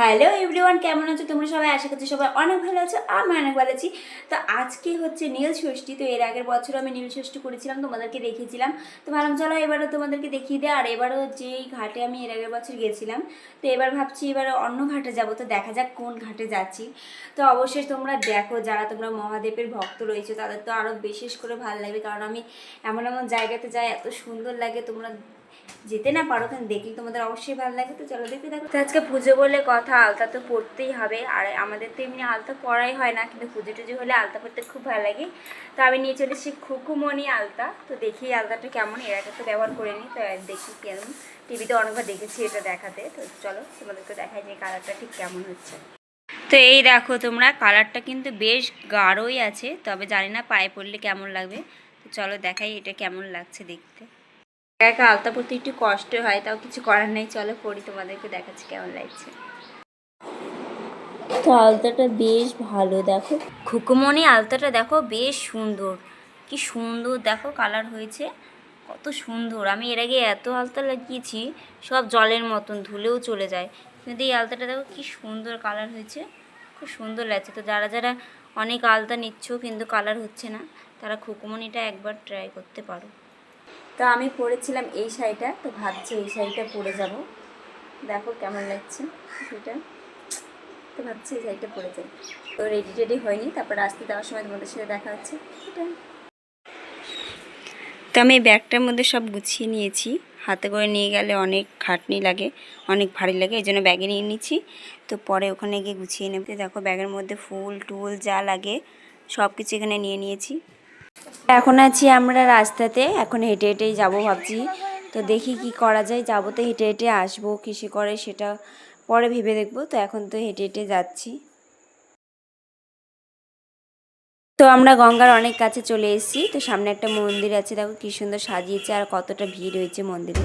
Hello everyone, কেমন আছো তোমরা সবাই? আশা করছি সবাই অনেক ভালো আছো, আমি অনেক ভালো আছি। তো আজকে হচ্ছে নীল ষষ্ঠী। তো এর আগের বছর আমি নীল ষষ্ঠী করেছিলাম, তোমাদেরকে দেখিয়েছিলাম। তো ভাবলাম চলো এবারও তোমাদেরকে দেখিয়ে দেয়। আর এবারও যেই ঘাটে আমি এর আগের বছর গেছিলাম, তো এবার ভাবছি এবার অন্য ঘাটে যাব। তো দেখা যাক কোন ঘাটে যাচ্ছি। তো অবশ্যই তোমরা দেখো, যারা তোমরা মহাদেবের ভক্ত রয়েছে তাদের তো আরও বিশেষ করে ভালো লাগবে, কারণ আমি এমন এমন জায়গাতে যাই, এত সুন্দর লাগে। তোমরা যেতে না পারো, কিন্তু দেখলে তোমাদের অবশ্যই ভালো লাগে। তো চলো দেখতে দেখো। তো আজকে পুজো বলে কথা, আলতা তো পড়তেই হবে। আর আমাদের তো এমনি আলতা পড়াই হয় না, কিন্তু পুজো টুজো হলে আলতা পড়তে খুব ভালো লাগে। তো আমি নিয়ে চলে এসেছি খুকুমণি আলতা। তো দেখি আলতাটা কেমন, এর আগে তো ব্যবহার করে নিই, তো দেখি কেমন। টিভিতে অনেকবার দেখেছি এটা দেখাতে। তো চলো তোমাদেরকে দেখাই যে কালারটা ঠিক কেমন হচ্ছে। তো এই দেখো তোমরা, কালারটা কিন্তু বেশ গাঢ়ই আছে, তবে জানি না পায়ে পড়লে কেমন লাগবে। তো চলো দেখাই এটা কেমন লাগছে দেখতে। একা আলতা পড়তে একটু কষ্ট হয়, তাও কিছু করার নেই। চলো পড়ি, তোমাদেরকে দেখাচ্ছি কেমন লাগছে। তো আলতাটা বেশ ভালো, দেখো খুকুমণি আলতাটা দেখো বেশ সুন্দর। কি সুন্দর দেখো কালার হয়েছে, কত সুন্দর। আমি এর আগে এত আলতা লাগিয়েছি, সব জলের মতন ধুলেও চলে যায়, কিন্তু এই আলতাটা দেখো কি সুন্দর কালার হয়েছে, খুব সুন্দর লাগছে। তো যারা যারা অনেক আলতা নিচ্ছ কিন্তু কালার হচ্ছে না, তারা খুকুমণিটা একবার ট্রাই করতে পারো। তো আমি পরেছিলাম এই শাড়িটা, তো ভাবছি এই শাড়িটা পরে যাব। দেখো কেমন লাগছে এটা। তো ভাবছি এই শাড়িটা পরে যাই। তো রেডি টেডি হয়নি, তারপর আসতে দেওয়ার সময় তোমাদের সাথে দেখা হচ্ছে। এটা তো আমি এই ব্যাগটার মধ্যে সব গুছিয়ে নিয়েছি। হাতে করে নিয়ে গেলে অনেক খাটনি লাগে, অনেক ভারী লাগে, এই জন্য ব্যাগে নিয়ে নিচ্ছি। তো পরে ওখানে গিয়ে গুছিয়ে নেব। দেখো ব্যাগের মধ্যে ফুল টুল যা লাগে সব কিছু এখানে নিয়ে নিয়েছি। এখন আছি আমরা রাস্তাতে, এখন হেঁটে হেঁটেই যাবো ভাবছি। তো দেখি কি করা যায়, যাবো তো হেঁটে হেঁটে, আসবো কিসে করে সেটা পরে ভেবে দেখবো। তো এখন তো হেঁটে হেঁটে যাচ্ছি। তো আমরা গঙ্গার অনেক কাছে চলে এসেছি। তো সামনে একটা মন্দির আছে, দেখো কি সুন্দর সাজিয়েছে আর কতটা ভিড় হয়েছে মন্দিরে।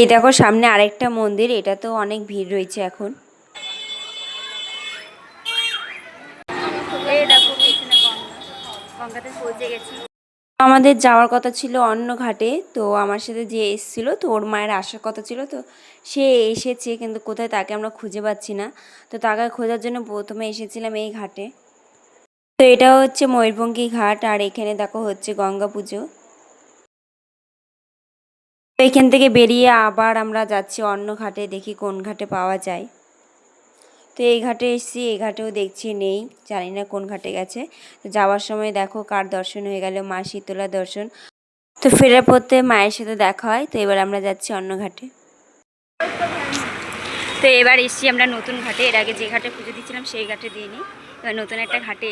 এই দেখো সামনে আরেকটা মন্দির, এটা তো অনেক ভিড় রয়েছে এখন। এই দেখো পেছনে গঙ্গাতে পৌঁছে গেছি। আমাদের যাওয়ার কথা ছিল অন্য ঘাটে, তো আমার সাথে যে এসেছিলো, তো ওর মায়ের আসার কথা ছিল। তো সে এসেছে, কিন্তু কোথায় তাকে আমরা খুঁজে পাচ্ছি না। তো তাকে খোঁজার জন্য প্রথমে এসেছিলাম এই ঘাটে। তো এটা হচ্ছে ময়ূরপঙ্খী ঘাট, আর এখানে দেখো হচ্ছে গঙ্গা পুজো। তো এখান থেকে বেরিয়ে আবার আমরা যাচ্ছি অন্য ঘাটে, দেখি কোন ঘাটে পাওয়া যায়। তো এই ঘাটে এসেছি, এই ঘাটেও দেখছি নেই, জানি না কোন ঘাটে গেছে। তো যাওয়ার সময় দেখো কার দর্শন হয়ে গেল, মা শীতলার দর্শন। তো ফেরার পথে মায়ের সাথে দেখা হয়। তো এবার আমরা যাচ্ছি অন্য ঘাটে। তো এবার এসছি আমরা নতুন ঘাটে, এর আগে যে ঘাটে পুজো দিচ্ছিলাম সেই ঘাটে দিয়ে নিই, এবার নতুন একটা ঘাটে।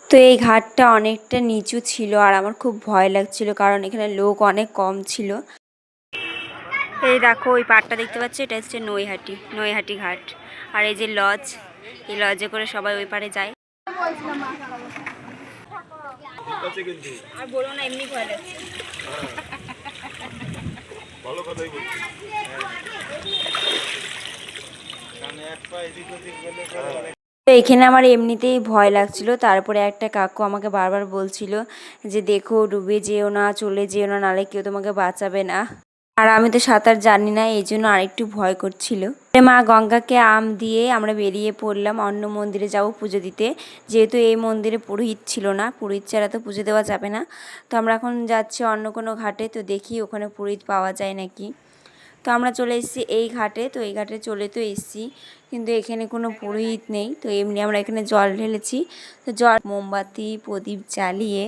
তো এই ঘাটটা অনেকটা নিচু ছিল, আর আমার খুব ভয় লাগছিল, কারণ এখানে লোক অনেক কম ছিল। এই দেখো ওই পাড়টা দেখতে পাচ্ছ, এটা হচ্ছে নৈহাটি ঘাট। আর এই যে লজ, এই লজে করে সবাই ওই পাড়ে যায়। আর বলো না, এমনি ভয় লাগছে। ভালো কথাই বলছি। তো এখানে আমার এমনিতেই ভয় লাগছিল, তারপরে একটা কাকু আমাকে বারবার বলছিল যে দেখো ডুবে যেও না, চলে যেও না, নাহলে কেউ তোমাকে বাঁচাবে না। আর আমি তো সাঁতার জানি না, এই জন্য আরেকটু ভয় করছিল। মা গঙ্গাকে আম দিয়ে আমরা বেরিয়ে পড়লাম, অন্য মন্দিরে যাব পুজো দিতে। যেহেতু এই মন্দিরে পুরোহিত ছিল না, পুরোহিত ছাড়া তো পুজো দেওয়া যাবে না। তো আমরা এখন যাচ্ছি অন্য কোনো ঘাটে, তো দেখি ওখানে পুরোহিত পাওয়া যায় নাকি। তো আমরা চলে এসেছি এই ঘাটে। তো এই ঘাটে চলে তো এসেছি, কিন্তু এখানে কোনো পুরোহিত নেই। তো এমনি আমরা এখানে জল ঢেলেছি। তো জল মোমবাতি প্রদীপ জ্বালিয়ে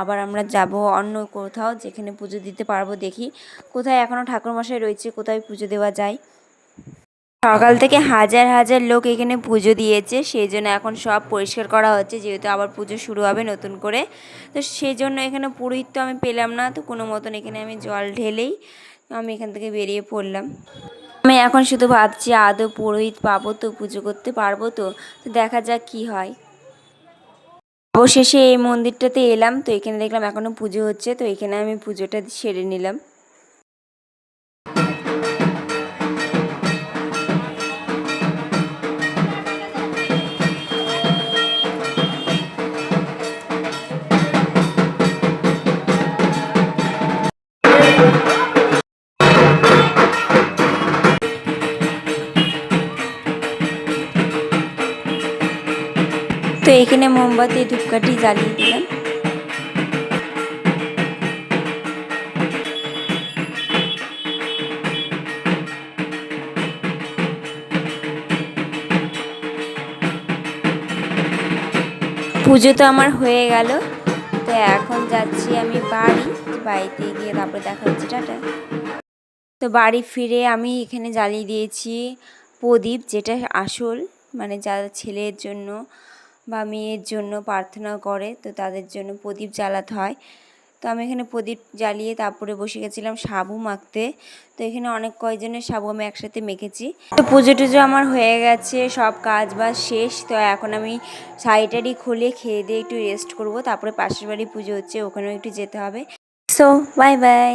আবার আমরা যাব অন্য কোথাও, যেখানে পুজো দিতে পারবো। দেখি কোথায় এখনও ঠাকুরমশাই রয়েছে, কোথায় পুজো দেওয়া যায়। সকাল থেকে হাজার হাজার লোক এখানে পুজো দিয়েছে, সেই জন্য এখন সব পরিষ্কার করা হচ্ছে, যেহেতু আবার পুজো শুরু হবে নতুন করে। তো সেই জন্য এখানে পুরোহিত তো আমি পেলাম না, তো কোনো মতন এখানে আমি জল ঢেলেই আমি এখান থেকে বেরিয়ে পড়লাম। আমি এখন শুধু ভাবছি আদৌ পুরোহিত পাবো তো, পুজো করতে পারবো তো। তো দেখা যাক কি হয়। অবশেষে এই মন্দিরটাতে এলাম, তো এখানে দেখলাম এখনও পুজো হচ্ছে, তো এখানে আমি পুজোটা সেরে নিলাম। তো এখানে মোমবাতি ধূপকাঠি জ্বালিয়ে দিলাম। পুজো তো আমার হয়ে গেল, তো এখন যাচ্ছি আমি বাড়িতে গিয়ে তারপরে দেখা হচ্ছে, টাটা। তো বাড়ি ফিরে আমি এখানে জ্বালিয়ে দিয়েছি প্রদীপ, যেটা আসল, মানে যারা ছেলের জন্য বা মেয়ের জন্য প্রার্থনা করে তো তাদের জন্য প্রদীপ জ্বালাতে হয়। তো আমি এখানে প্রদীপ জ্বালিয়ে তারপরে বসে গেছিলাম সাবু মাখতে। তো এখানে অনেক কয়জনের সাবু আমি একসাথে মেখেছি। তো পুজো টুজো আমার হয়ে গেছে, সব কাজ বাজ শেষ। তো এখন আমি শাড়ি খুলে খেয়ে দিয়ে একটু রেস্ট করব, তারপরে পাশের বাড়ি পুজো হচ্ছে, ওখানেও একটু যেতে হবে। So bye bye.